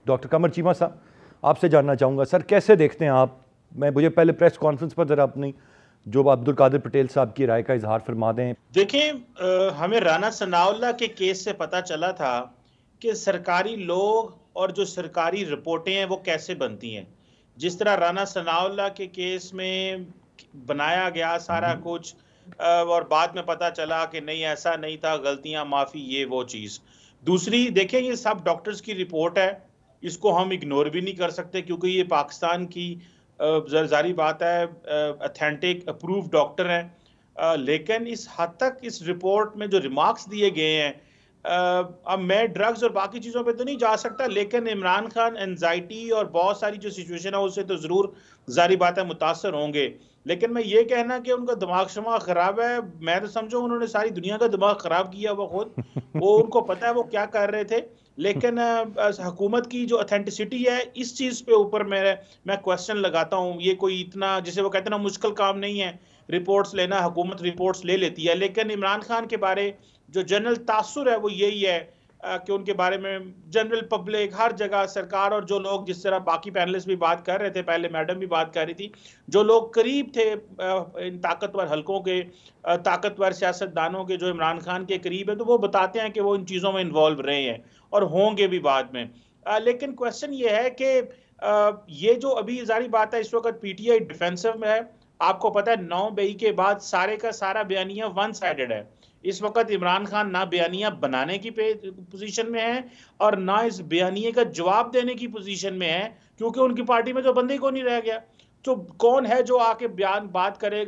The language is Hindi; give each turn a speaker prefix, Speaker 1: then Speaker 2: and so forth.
Speaker 1: डॉक्टर कमर चीमा साहब, आपसे जानना चाहूँगा सर, कैसे देखते हैं आप, मुझे पहले प्रेस कॉन्फ्रेंस पर ज़रा अपनी जो अब्दुल कादिर पटेल साहब की राय का इजहार फरमा दें।
Speaker 2: देखें, हमें राना सनाउल्लाह के केस से पता चला था कि सरकारी लोग और जो सरकारी रिपोर्टें हैं वो कैसे बनती हैं। जिस तरह राना सनाउल्लाह के केस में बनाया गया सारा कुछ, और बाद में पता चला कि नहीं ऐसा नहीं था, गलतियां माफ़ी, ये वो चीज़। दूसरी देखें, ये सब डॉक्टर्स की रिपोर्ट है, इसको हम इग्नोर भी नहीं कर सकते क्योंकि ये पाकिस्तान की जारी बात है, अथेंटिक अप्रूव डॉक्टर हैं। लेकिन इस हद तक इस रिपोर्ट में जो रिमार्क्स दिए गए हैं, अब मैं ड्रग्स और बाकी चीज़ों पे तो नहीं जा सकता, लेकिन इमरान खान एंजाइटी और बहुत सारी जो सिचुएशन है उससे तो ज़रूर जारी बात है मुतासर होंगे। लेकिन मैं ये कहना कि उनका दिमाग शमाग ख़राब है, मैं तो समझो उन्होंने सारी दुनिया का दिमाग ख़राब किया वो खुद, वो उनको पता है वो क्या कर रहे थे। लेकिन हुकूमत की जो ऑथेंटिसिटी है इस चीज़ पे ऊपर मैं क्वेश्चन लगाता हूँ। ये कोई इतना, जिसे वो कहते हैं ना, मुश्किल काम नहीं है रिपोर्ट्स लेना, हुकूमत रिपोर्ट्स ले लेती है। लेकिन इमरान खान के बारे जो जनरल तासुर है वो यही है कि उनके बारे में जनरल पब्लिक, हर जगह सरकार और जो लोग, जिस तरह बाकी पैनलिस्ट भी बात कर रहे थे, पहले मैडम भी बात कर रही थी, जो लोग करीब थे इन ताकतवर हलकों के, ताकतवर सियासतदानों के जो इमरान खान के करीब है, तो वो बताते हैं कि वो इन चीज़ों में इन्वॉल्व रहे हैं और होंगे भी बाद में। लेकिन क्वेश्चन ये है कि ये जो अभी जारी बात है, इस वक्त पीटीआई डिफेंसिव में है। आपको पता है 9 मई के बाद सारे का सारा बयानिया वन साइडेड है। इस वक्त इमरान खान ना बयानिया बनाने की पोजीशन में है और ना इस बयानिए का जवाब देने की पोजीशन में है, क्योंकि उनकी पार्टी में तो बंदे को नहीं रह गया। तो कौन है जो आके बयान बात करे।